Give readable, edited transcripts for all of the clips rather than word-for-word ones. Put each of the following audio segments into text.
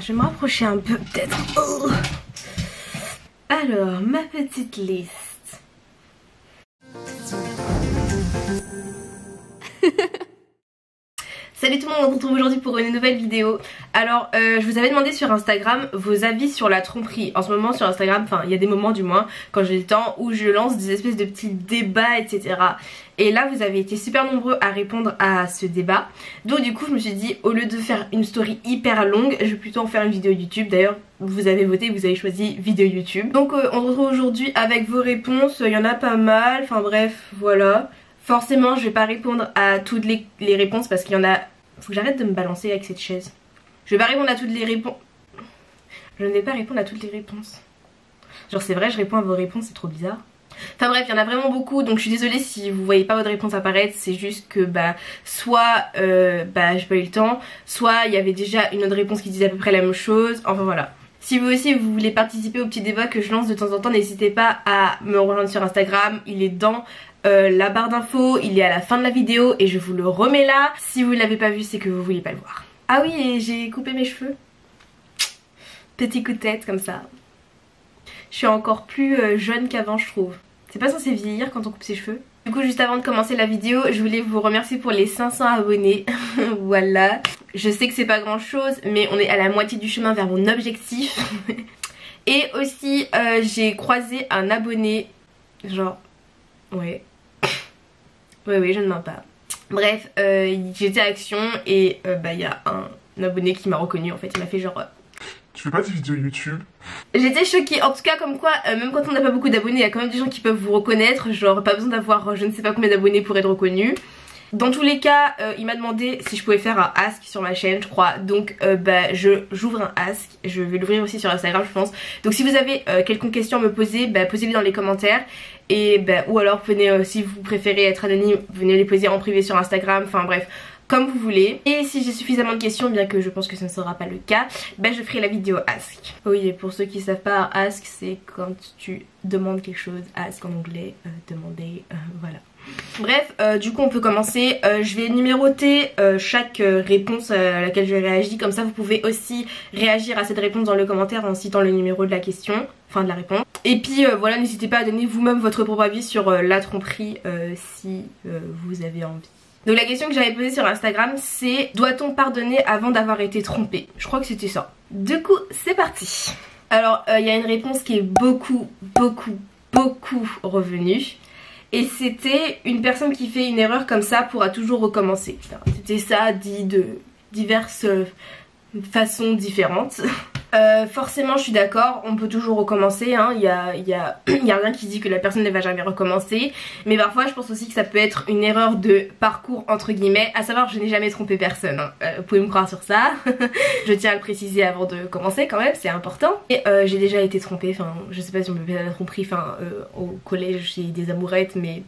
je vais me rapprocher un peu peut-être. Oh. Alors, ma petite liste. Salut tout le monde, on se retrouve aujourd'hui pour une nouvelle vidéo. Alors je vous avais demandé sur Instagram vos avis sur la tromperie. En ce moment sur Instagram, enfin il y a des moments du moins quand j'ai le temps où je lance des espèces de petits débats, etc. Et là vous avez été super nombreux à répondre à ce débat. Donc du coup je me suis dit, au lieu de faire une story hyper longue, je vais plutôt en faire une vidéo YouTube. D'ailleurs vous avez voté, vous avez choisi vidéo YouTube. Donc on se retrouve aujourd'hui avec vos réponses, il y en a pas mal, enfin bref voilà. Forcément je vais pas répondre à toutes les réponses parce qu'il y en a... Faut que j'arrête de me balancer avec cette chaise. Je vais pas répondre à toutes les réponses. Je ne vais pas répondre à toutes les réponses. Genre c'est vrai, je réponds à vos réponses, c'est trop bizarre. Enfin bref, il y en a vraiment beaucoup, donc je suis désolée si vous voyez pas votre réponse apparaître. C'est juste que soit j'ai pas eu le temps, soit il y avait déjà une autre réponse qui disait à peu près la même chose. Enfin voilà. Si vous aussi vous voulez participer au petit débat que je lance de temps en temps, n'hésitez pas à me rejoindre sur Instagram. Il est dans la barre d'infos, il est à la fin de la vidéo et je vous le remets là. Si vous ne l'avez pas vu, c'est que vous vouliez pas le voir. Ah oui, et j'ai coupé mes cheveux. Petit coup de tête comme ça. Je suis encore plus jeune qu'avant, je trouve. C'est pas censé vieillir quand on coupe ses cheveux. Du coup, juste avant de commencer la vidéo, je voulais vous remercier pour les 500 abonnés. Voilà. Je sais que c'est pas grand chose, mais on est à la moitié du chemin vers mon objectif. Et aussi, j'ai croisé un abonné. Genre, ouais. Oui, je ne mens pas. Bref, j'étais à Action et il y a un abonné qui m'a reconnu en fait. Il m'a fait genre... Tu fais pas des vidéos YouTube? J'étais choquée, en tout cas comme quoi, même quand on n'a pas beaucoup d'abonnés, il y a quand même des gens qui peuvent vous reconnaître. Genre pas besoin d'avoir je ne sais pas combien d'abonnés pour être reconnu. Dans tous les cas, il m'a demandé si je pouvais faire un ask sur ma chaîne, je crois. Donc j'ouvre un ask, je vais l'ouvrir aussi sur Instagram je pense. Donc si vous avez quelconque question à me poser, posez-les dans les commentaires. Et ou alors venez, si vous préférez être anonyme, venez les poser en privé sur Instagram, enfin bref, comme vous voulez. Et si j'ai suffisamment de questions, bien que je pense que ce ne sera pas le cas, je ferai la vidéo ask. Oui, et pour ceux qui savent pas, ask c'est quand tu demandes quelque chose, ask en anglais, demander, voilà. Bref, du coup on peut commencer. Je vais numéroter chaque réponse à laquelle je réagis. Comme ça vous pouvez aussi réagir à cette réponse dans le commentaire en citant le numéro de la question, enfin de la réponse. Et puis voilà, n'hésitez pas à donner vous-même votre propre avis sur la tromperie si vous avez envie. Donc la question que j'avais posée sur Instagram c'est: doit-on pardonner avant d'avoir été trompé? Je crois que c'était ça. Du coup c'est parti. Alors il y a une réponse qui est beaucoup revenue. Et c'était: une personne qui fait une erreur comme ça pourra toujours recommencer. C'était ça dit de diverses façons différentes. Forcément je suis d'accord, on peut toujours recommencer, hein. Il y a rien qui dit que la personne ne va jamais recommencer. Mais parfois je pense aussi que ça peut être une erreur de parcours entre guillemets. À savoir, je n'ai jamais trompé personne, hein. Vous pouvez me croire sur ça. Je tiens à le préciser avant de commencer quand même, c'est important. Et j'ai déjà été trompée, enfin je sais pas si on peut faire la tromperie, enfin au collège j'ai des amourettes mais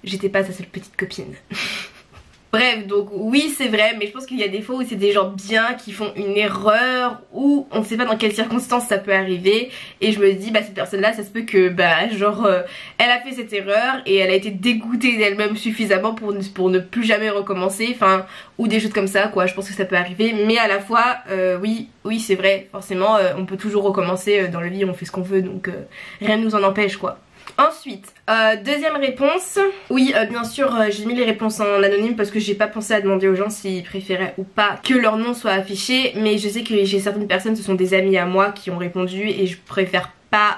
j'étais pas sa seule petite copine. Bref, donc oui c'est vrai, mais je pense qu'il y a des fois où c'est des gens bien qui font une erreur ou on ne sait pas dans quelles circonstances ça peut arriver. Et je me dis cette personne là, ça se peut que elle a fait cette erreur et elle a été dégoûtée d'elle-même suffisamment pour ne plus jamais recommencer, enfin ou des choses comme ça quoi. Je pense que ça peut arriver, mais à la fois oui c'est vrai, forcément on peut toujours recommencer dans la vie, on fait ce qu'on veut, donc rien ne nous en empêche quoi. Ensuite, deuxième réponse. Oui, bien sûr, j'ai mis les réponses en anonyme parce que j'ai pas pensé à demander aux gens s'ils préféraient ou pas que leur nom soit affiché. Mais je sais que j'ai certaines personnes, ce sont des amis à moi qui ont répondu et je préfère pas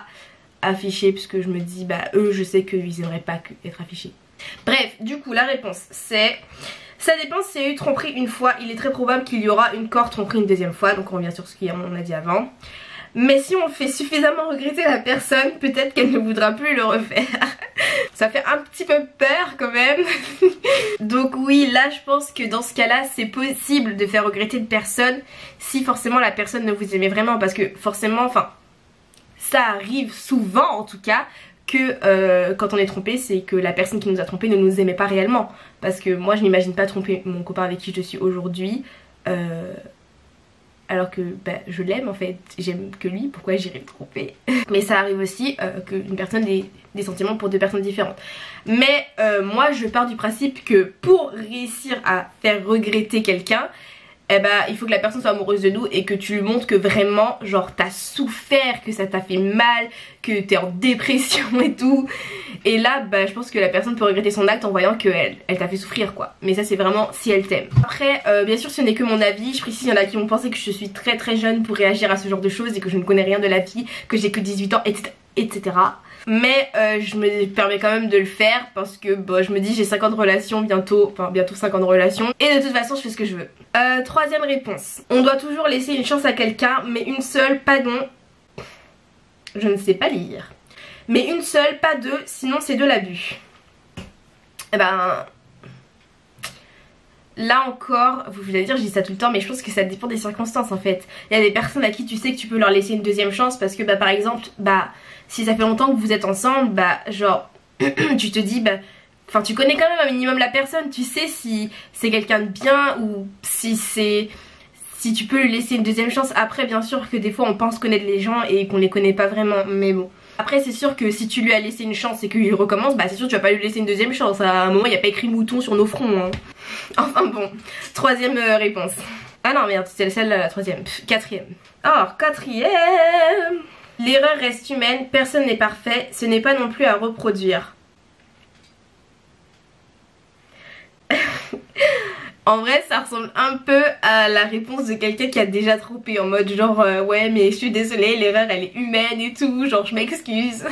afficher puisque je me dis, eux, je sais qu'ils aimeraient pas être affichés. Bref, du coup, la réponse c'est: ça dépend, s'il y a eu tromperie une fois, il est très probable qu'il y aura encore tromperie une deuxième fois. Donc on revient sur ce qu'on a dit avant. Mais si on fait suffisamment regretter la personne, peut-être qu'elle ne voudra plus le refaire. Ça fait un petit peu peur quand même. Donc oui, là je pense que dans ce cas-là, c'est possible de faire regretter une personne si forcément la personne ne vous aimait vraiment. Parce que forcément, enfin, ça arrive souvent en tout cas, que quand on est trompé, c'est que la personne qui nous a trompé ne nous aimait pas réellement. Parce que moi je n'imagine pas tromper mon copain avec qui je suis aujourd'hui. Alors que je l'aime en fait, j'aime que lui, pourquoi j'irais me tromper? Mais ça arrive aussi qu'une personne ait des sentiments pour deux personnes différentes. Mais moi je pars du principe que pour réussir à faire regretter quelqu'un, eh bah il faut que la personne soit amoureuse de nous et que tu lui montres que vraiment genre t'as souffert, que ça t'a fait mal, que t'es en dépression et tout. Et là bah je pense que la personne peut regretter son acte en voyant qu'elle t'a fait souffrir quoi. Mais ça c'est vraiment si elle t'aime. Après bien sûr ce n'est que mon avis, je précise, il y en a qui vont penser que je suis très jeune pour réagir à ce genre de choses et que je ne connais rien de la vie, que j'ai que 18 ans etc. Mais je me permets quand même de le faire parce que bah, je me dis j'ai 5 ans de relation bientôt, enfin bientôt 5 ans de relation et de toute façon je fais ce que je veux. Troisième réponse, on doit toujours laisser une chance à quelqu'un mais une seule, pas deux. Je ne sais pas lire. Mais une seule, pas deux, sinon c'est de l'abus. Et ben... Là encore, vous allez dire je dis ça tout le temps mais je pense que ça dépend des circonstances en fait. Il y a des personnes à qui tu sais que tu peux leur laisser une deuxième chance parce que bah par exemple, bah si ça fait longtemps que vous êtes ensemble, bah genre tu te dis bah... Enfin tu connais quand même un minimum la personne, tu sais si c'est quelqu'un de bien ou si tu peux lui laisser une deuxième chance. Après bien sûr que des fois on pense connaître les gens et qu'on les connaît pas vraiment, mais bon. Après c'est sûr que si tu lui as laissé une chance et qu'il recommence, bah c'est sûr que tu vas pas lui laisser une deuxième chance. À un moment il n'y a pas écrit mouton sur nos fronts hein. Enfin bon, troisième réponse. Ah non merde, c'était celle la troisième. Quatrième. Alors quatrième. L'erreur reste humaine, personne n'est parfait, ce n'est pas non plus à reproduire. En vrai ça ressemble un peu à la réponse de quelqu'un qui a déjà trompé, en mode genre ouais mais je suis désolée, l'erreur elle est humaine et tout, genre je m'excuse.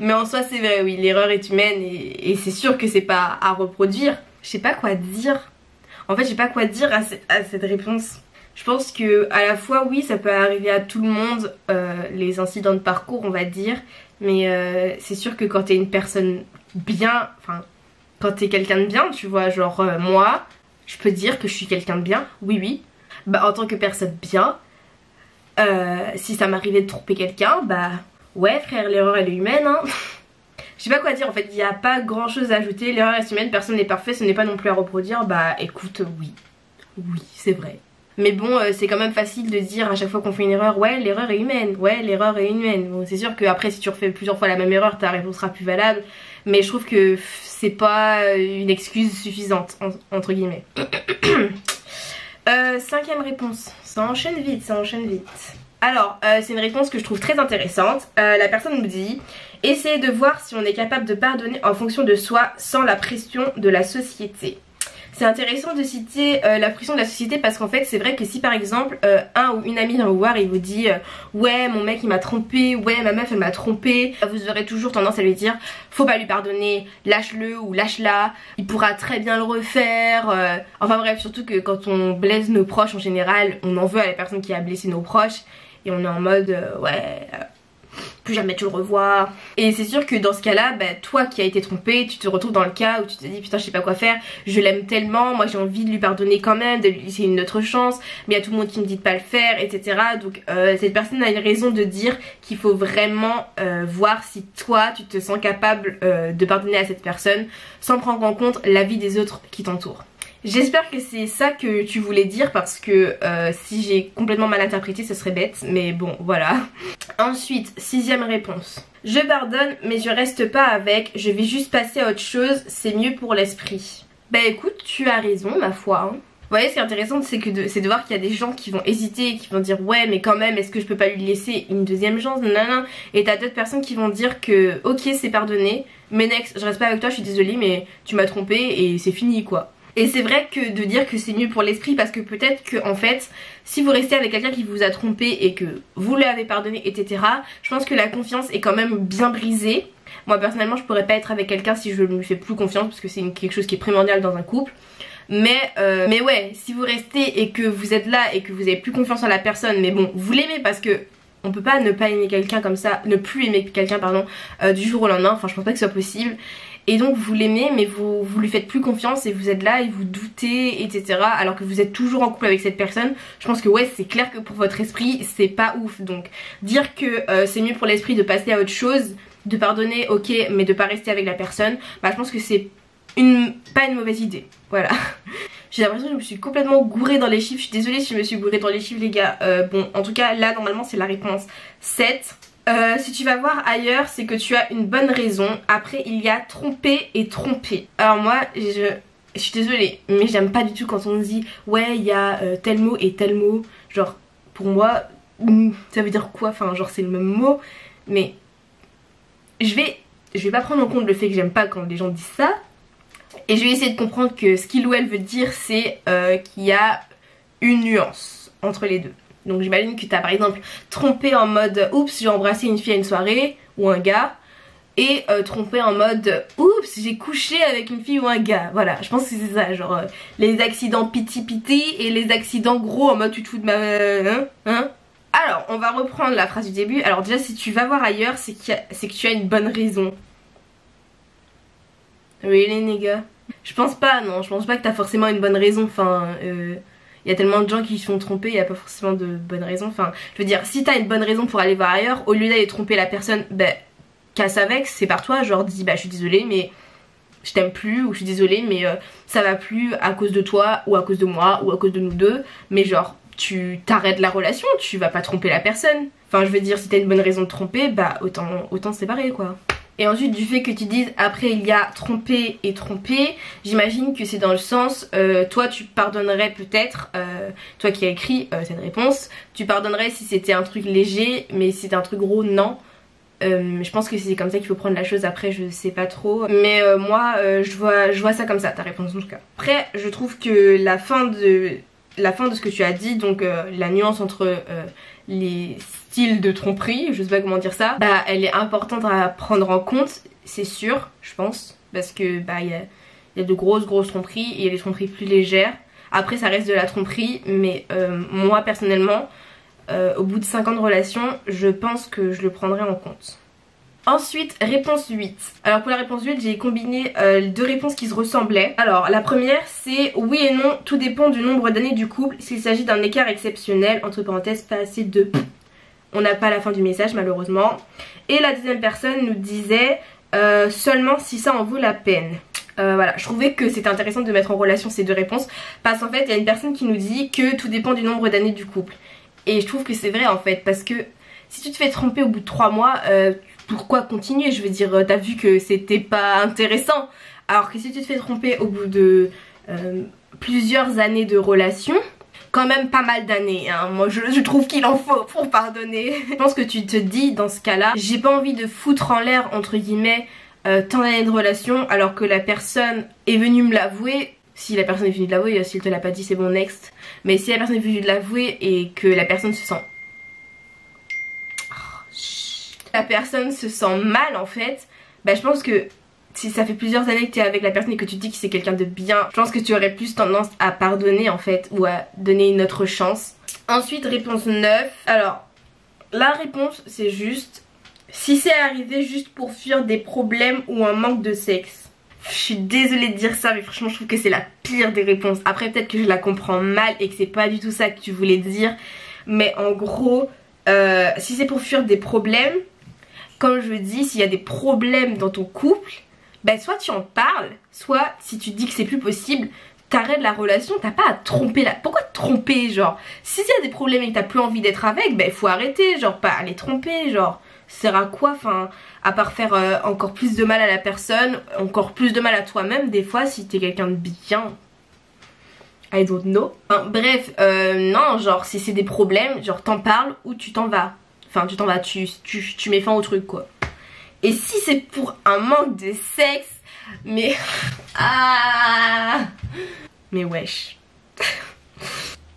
Mais en soi c'est vrai, oui, l'erreur est humaine et c'est sûr que c'est pas à reproduire. Je sais pas quoi dire. En fait j'ai pas quoi dire à cette réponse. Je pense que à la fois oui ça peut arriver à tout le monde, les incidents de parcours on va dire. Mais c'est sûr que quand t'es une personne bien, enfin quand t'es quelqu'un de bien tu vois, genre moi je peux dire que je suis quelqu'un de bien, oui. Bah en tant que personne bien, si ça m'arrivait de tromper quelqu'un, bah ouais frère l'erreur elle est humaine hein. Je sais pas quoi dire en fait, il n'y a pas grand chose à ajouter, l'erreur est humaine, personne n'est parfait, ce n'est pas non plus à reproduire, bah écoute oui c'est vrai. Mais bon c'est quand même facile de dire à chaque fois qu'on fait une erreur, ouais l'erreur est humaine, ouais l'erreur est humaine. Bon c'est sûr que après si tu refais plusieurs fois la même erreur ta réponse sera plus valable, mais je trouve que c'est pas une excuse suffisante entre guillemets. Cinquième réponse, ça enchaîne vite. Alors c'est une réponse que je trouve très intéressante. La personne nous dit: essayez de voir si on est capable de pardonner en fonction de soi sans la pression de la société. C'est intéressant de citer la pression de la société parce qu'en fait c'est vrai que si par exemple un ou une amie vient vous voir et vous dit ouais mon mec il m'a trompé, ouais ma meuf elle m'a trompé, vous aurez toujours tendance à lui dire faut pas lui pardonner, lâche-le ou lâche-la, il pourra très bien le refaire. Enfin bref, surtout que quand on blesse nos proches en général on en veut à la personne qui a blessé nos proches et on est en mode ouais plus jamais tu le revois. Et c'est sûr que dans ce cas là, bah, toi qui as été trompé, tu te retrouves dans le cas où tu te dis putain je sais pas quoi faire, je l'aime tellement, moi j'ai envie de lui pardonner quand même, de lui laisser une autre chance, mais il y a tout le monde qui me dit de pas le faire, etc. Donc cette personne a une raison de dire qu'il faut vraiment voir si toi tu te sens capable de pardonner à cette personne sans prendre en compte l'avis des autres qui t'entourent. J'espère que c'est ça que tu voulais dire parce que si j'ai complètement mal interprété ce serait bête, mais bon voilà. Ensuite, sixième réponse. Je pardonne mais je reste pas avec, je vais juste passer à autre chose, c'est mieux pour l'esprit. Bah écoute, tu as raison ma foi hein. Vous voyez ce qui est intéressant c'est de voir qu'il y a des gens qui vont hésiter, qui vont dire ouais mais quand même est-ce que je peux pas lui laisser une deuxième chance, nanana. Et t'as d'autres personnes qui vont dire que ok c'est pardonné, mais next je reste pas avec toi, je suis désolée mais tu m'as trompé et c'est fini quoi. Et c'est vrai que de dire que c'est mieux pour l'esprit parce que peut-être que en fait si vous restez avec quelqu'un qui vous a trompé et que vous l'avez pardonné etc, je pense que la confiance est quand même bien brisée. Moi personnellement je pourrais pas être avec quelqu'un si je ne lui fais plus confiance parce que c'est quelque chose qui est primordial dans un couple. Mais ouais, si vous restez et que vous êtes là et que vous avez plus confiance en la personne, mais bon vous l'aimez parce que on peut pas ne pas aimer quelqu'un comme ça, ne plus aimer quelqu'un pardon du jour au lendemain, enfin je pense pas que ce soit possible. Et donc vous l'aimez mais vous lui faites plus confiance et vous êtes là et vous doutez etc, alors que vous êtes toujours en couple avec cette personne. Je pense que ouais c'est clair que pour votre esprit c'est pas ouf. Donc dire que c'est mieux pour l'esprit de passer à autre chose, de pardonner ok mais de pas rester avec la personne, bah je pense que c'est pas une mauvaise idée. Voilà. J'ai l'impression que je me suis complètement gourée dans les chiffres, je suis désolée si je me suis gourée dans les chiffres les gars. Bon en tout cas là normalement c'est la réponse 7. Si tu vas voir ailleurs c'est que tu as une bonne raison. Après il y a tromper et tromper. Alors moi je suis désolée, mais j'aime pas du tout quand on dit ouais il y a tel mot et tel mot. Genre pour moi ça veut dire quoi, enfin genre c'est le même mot. Mais je vais pas prendre en compte le fait que j'aime pas quand les gens disent ça. Et je vais essayer de comprendre que ce qu'il ou elle veut dire c'est qu'il y a une nuance entre les deux. Donc j'imagine que t'as par exemple trompé en mode oups j'ai embrassé une fille à une soirée ou un gars. Et trompé en mode oups j'ai couché avec une fille ou un gars. Voilà, je pense que c'est ça, genre les accidents piti et les accidents gros en mode tu te fous de ma... Alors on va reprendre la phrase du début. Alors déjà si tu vas voir ailleurs c'est que tu as une bonne raison. Really nigga? Je pense pas, non, je pense pas que t'as forcément une bonne raison. Enfin y a tellement de gens qui se font tromper, y a pas forcément de bonne raison. Enfin je veux dire si t'as une bonne raison pour aller voir ailleurs, au lieu d'aller tromper la personne, ben casse avec, c'est par toi, genre dis bah je suis désolée mais je t'aime plus, ou je suis désolée mais ça va plus à cause de toi ou à cause de moi ou à cause de nous deux, mais genre tu t'arrêtes la relation, tu vas pas tromper la personne. Enfin je veux dire si t'as une bonne raison de tromper, bah autant se séparer quoi. Et ensuite du fait que tu dises après il y a trompé et trompé, j'imagine que c'est dans le sens toi tu pardonnerais peut-être, toi qui as écrit cette réponse, tu pardonnerais si c'était un truc léger, mais si c'était un truc gros non. Je pense que c'est comme ça qu'il faut prendre la chose, après je sais pas trop. Mais moi je vois ça comme ça, ta réponse en tout cas. Après je trouve que la fin de ce que tu as dit, donc la nuance entre les styles de tromperie, je sais pas comment dire ça, bah elle est importante à prendre en compte, c'est sûr, je pense. Parce que bah il y a de grosses tromperies et il y a des tromperies plus légères. Après ça reste de la tromperie, mais moi personnellement au bout de 5 ans de relation, je pense que je le prendrai en compte. Ensuite, réponse 8. Alors pour la réponse 8, j'ai combiné deux réponses qui se ressemblaient. Alors la première c'est oui et non, tout dépend du nombre d'années du couple. S'il s'agit d'un écart exceptionnel, entre parenthèses pas assez de... On n'a pas la fin du message malheureusement. Et la deuxième personne nous disait seulement si ça en vaut la peine. Voilà, je trouvais que c'était intéressant de mettre en relation ces deux réponses. Parce qu'en fait il y a une personne qui nous dit que tout dépend du nombre d'années du couple. Et je trouve que c'est vrai en fait, parce que si tu te fais tromper au bout de 3 mois, pourquoi continuer? Je veux dire, t'as vu que c'était pas intéressant. Alors que si tu te fais tromper au bout de plusieurs années de relation, quand même pas mal d'années, hein. Moi je trouve qu'il en faut pour pardonner. Je pense que tu te dis dans ce cas là, j'ai pas envie de foutre en l'air entre guillemets tant d'années de relation alors que la personne est venue me l'avouer. Si la personne est venue de l'avouer, si elle te l'a pas dit c'est bon next. Mais si la personne est venue de l'avouer et que la personne se sent... La personne se sent mal en fait, bah je pense que si ça fait plusieurs années que tu es avec la personne et que tu te dis que c'est quelqu'un de bien, je pense que tu aurais plus tendance à pardonner en fait, ou à donner une autre chance. Ensuite réponse 9. Alors la réponse c'est juste si c'est arrivé juste pour fuir des problèmes ou un manque de sexe. Je suis désolée de dire ça mais franchement je trouve que c'est la pire des réponses. Après peut-être que je la comprends mal et que c'est pas du tout ça que tu voulais dire. Mais en gros si c'est pour fuir des problèmes, comme je dis, s'il y a des problèmes dans ton couple, ben soit tu en parles, soit si tu dis que c'est plus possible, t'arrêtes la relation, t'as pas à tromper la... Pourquoi te tromper genre? Si il y a des problèmes et que t'as plus envie d'être avec, ben faut arrêter, genre pas aller tromper, genre... Ça sert à quoi, enfin, à part faire encore plus de mal à la personne, encore plus de mal à toi-même des fois si t'es quelqu'un de bien. I don't know. Enfin, bref, non, genre si c'est des problèmes, genre t'en parles ou tu t'en vas. Enfin tu t'en vas, tu mets fin au truc quoi. Et si c'est pour un manque de sexe, mais... Ah, mais wesh.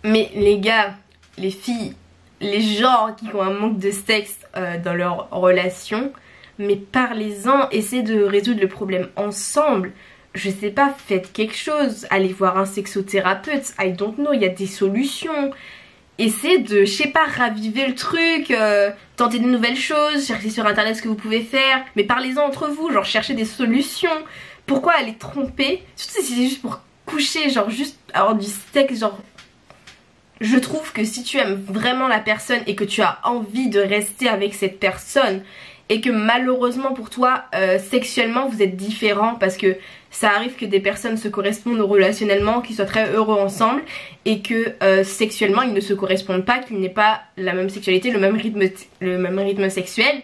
Mais les gars, les filles, les gens qui ont un manque de sexe dans leur relation, mais parlez-en, essayez de résoudre le problème ensemble. Je sais pas, faites quelque chose, allez voir un sexothérapeute, I don't know, il y a des solutions. Essayez de, je sais pas, raviver le truc, tenter de nouvelles choses, chercher sur internet ce que vous pouvez faire, mais parlez-en entre vous, genre cherchez des solutions. Pourquoi aller tromper? Surtout si c'est juste pour coucher, genre juste avoir du sexe, genre... Je trouve que si tu aimes vraiment la personne et que tu as envie de rester avec cette personne et que malheureusement pour toi sexuellement vous êtes différents parce que ça arrive que des personnes se correspondent relationnellement, qu'ils soient très heureux ensemble et que sexuellement ils ne se correspondent pas, qu'ils n'aient pas la même sexualité, le même rythme sexuel,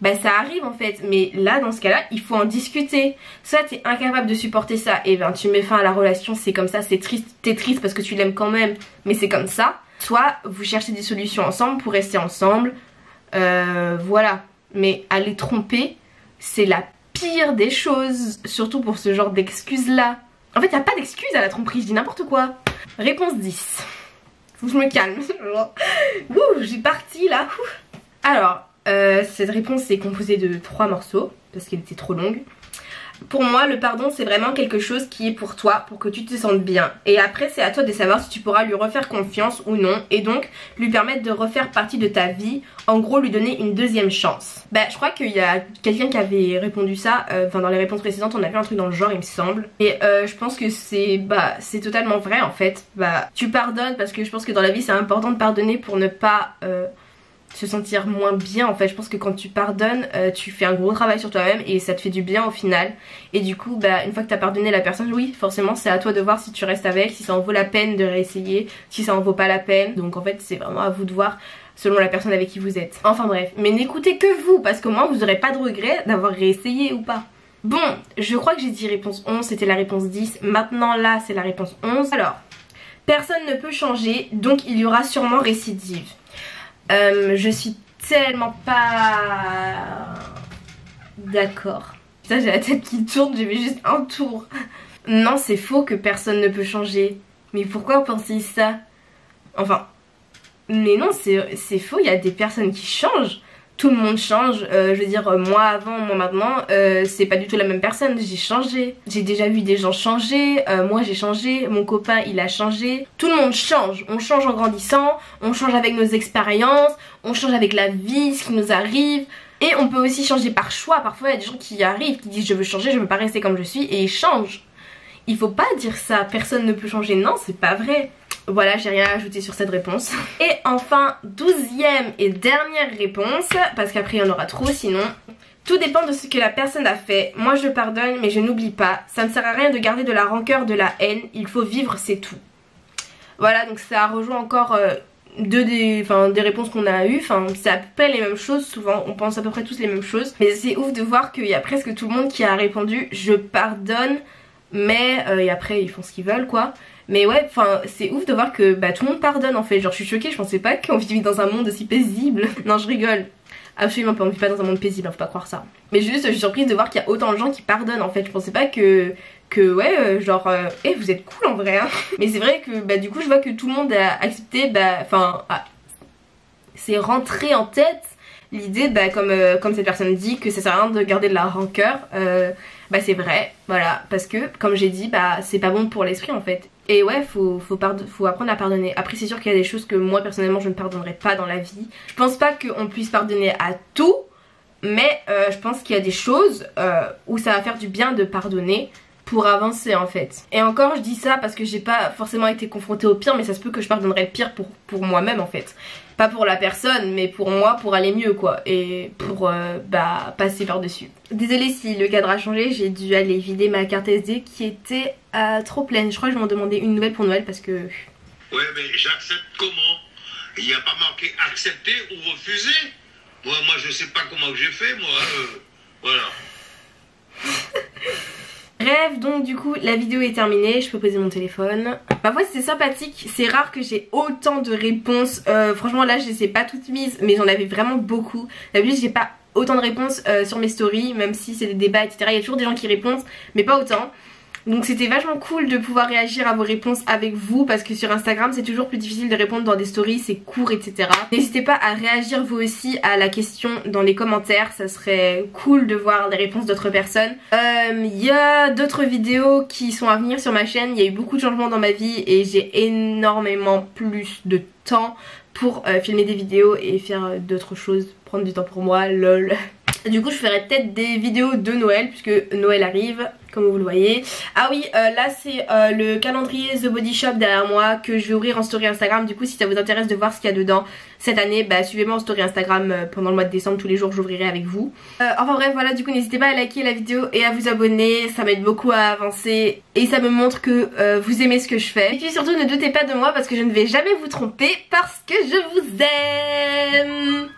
bah ça arrive en fait. Mais là dans ce cas là il faut en discuter. Soit t'es incapable de supporter ça et ben tu mets fin à la relation, c'est comme ça, c'est triste, t'es triste parce que tu l'aimes quand même mais c'est comme ça. Soit vous cherchez des solutions ensemble pour rester ensemble, voilà. Mais aller tromper c'est la pire des choses, surtout pour ce genre d'excuses là. En fait y a pas d'excuse à la tromperie, je dis n'importe quoi. Réponse 10. Faut que je me calme. Ouh, j'ai parti là. Alors cette réponse est composée de 3 morceaux parce qu'elle était trop longue. Pour moi le pardon c'est vraiment quelque chose qui est pour toi, pour que tu te sentes bien. Et après c'est à toi de savoir si tu pourras lui refaire confiance ou non. Et donc lui permettre de refaire partie de ta vie. En gros lui donner une deuxième chance. Bah je crois qu'il y a quelqu'un qui avait répondu ça. Enfin dans les réponses précédentes on a vu un truc dans le genre il me semble. Et je pense que c'est totalement vrai en fait. Bah tu pardonnes parce que je pense que dans la vie c'est important de pardonner pour ne pas... se sentir moins bien en fait. Je pense que quand tu pardonnes tu fais un gros travail sur toi-même et ça te fait du bien au final. Et du coup bah une fois que t'as pardonné la personne, oui forcément c'est à toi de voir si tu restes avec, si ça en vaut la peine de réessayer, si ça en vaut pas la peine. Donc en fait c'est vraiment à vous de voir selon la personne avec qui vous êtes. Enfin bref, mais n'écoutez que vous parce qu'au moins vous aurez pas de regret d'avoir réessayé ou pas. Bon, je crois que j'ai dit réponse 11, c'était la réponse 10. Maintenant là c'est la réponse 11. Alors, personne ne peut changer donc il y aura sûrement récidive. Je suis tellement pas d'accord. Putain j'ai la tête qui tourne, j'ai fait juste un tour. Non c'est faux que personne ne peut changer. Mais pourquoi penser ça? Enfin, mais non c'est faux, il y a des personnes qui changent. Tout le monde change, je veux dire moi avant, moi maintenant, c'est pas du tout la même personne, j'ai changé. J'ai déjà vu des gens changer, moi j'ai changé, mon copain il a changé. Tout le monde change, on change en grandissant, on change avec nos expériences, on change avec la vie, ce qui nous arrive. Et on peut aussi changer par choix, parfois il y a des gens qui arrivent, qui disent je veux changer, je veux pas rester comme je suis et ils changent. Il faut pas dire ça, personne ne peut changer, non c'est pas vrai. Voilà, j'ai rien à ajouter sur cette réponse. Et enfin, 12e et dernière réponse, parce qu'après il y en aura trop sinon. Tout dépend de ce que la personne a fait. Moi je pardonne mais je n'oublie pas. Ça ne sert à rien de garder de la rancœur, de la haine. Il faut vivre, c'est tout. Voilà, donc ça rejoint encore des réponses qu'on a eues. Enfin, c'est à peu près les mêmes choses souvent. On pense à peu près tous les mêmes choses. Mais c'est ouf de voir qu'il y a presque tout le monde qui a répondu je pardonne. Mais et après ils font ce qu'ils veulent quoi. Mais ouais, enfin c'est ouf de voir que tout le monde pardonne en fait. Genre je suis choquée, je pensais pas qu'on vivait dans un monde aussi paisible. Non je rigole. Absolument pas, on vit pas dans un monde paisible, faut pas croire ça. Mais juste je suis surprise de voir qu'il y a autant de gens qui pardonnent en fait. Je pensais pas que ouais vous êtes cool en vrai hein. Mais c'est vrai que du coup je vois que tout le monde a accepté, c'est rentré en tête l'idée comme cette personne dit que ça sert à rien de garder de la rancœur. C'est vrai, voilà, parce que comme j'ai dit c'est pas bon pour l'esprit en fait. Et ouais faut apprendre à pardonner. Après c'est sûr qu'il y a des choses que moi personnellement je ne pardonnerai pas dans la vie. Je pense pas qu'on puisse pardonner à tout, mais je pense qu'il y a des choses où ça va faire du bien de pardonner pour avancer en fait. Et encore je dis ça parce que j'ai pas forcément été confrontée au pire, mais ça se peut que je pardonnerai le pire pour moi-même en fait. Pas pour la personne mais pour moi, pour aller mieux quoi. Et pour passer par dessus. Désolée si le cadre a changé, j'ai dû aller vider ma carte SD qui était trop pleine. Je crois que je vais m'en demander une nouvelle pour Noël parce que... Ouais mais j'accepte comment? Il n'y a pas marqué accepter ou refuser. Moi je sais pas comment j'ai fait moi. Voilà. Bref, donc du coup la vidéo est terminée, je peux poser mon téléphone. Parfois c'est sympathique, c'est rare que j'ai autant de réponses. Franchement là je les ai pas toutes mises mais j'en avais vraiment beaucoup. D'habitude j'ai pas autant de réponses sur mes stories, même si c'est des débats etc. Il y a toujours des gens qui répondent mais pas autant. Donc c'était vachement cool de pouvoir réagir à vos réponses avec vous parce que sur Instagram c'est toujours plus difficile de répondre dans des stories, c'est court etc. N'hésitez pas à réagir vous aussi à la question dans les commentaires, ça serait cool de voir les réponses d'autres personnes. Il y a d'autres vidéos qui sont à venir sur ma chaîne, il y a eu beaucoup de changements dans ma vie et j'ai énormément plus de temps pour filmer des vidéos et faire d'autres choses, prendre du temps pour moi, lol. Du coup je ferai peut-être des vidéos de Noël puisque Noël arrive comme vous le voyez. Ah oui là c'est le calendrier The Body Shop derrière moi que je vais ouvrir en story Instagram. Du coup si ça vous intéresse de voir ce qu'il y a dedans cette année, suivez-moi en story Instagram pendant le mois de décembre, tous les jours j'ouvrirai avec vous. Enfin bref voilà, du coup n'hésitez pas à liker la vidéo et à vous abonner, ça m'aide beaucoup à avancer et ça me montre que vous aimez ce que je fais. Et puis surtout ne doutez pas de moi parce que je ne vais jamais vous tromper parce que je vous aime.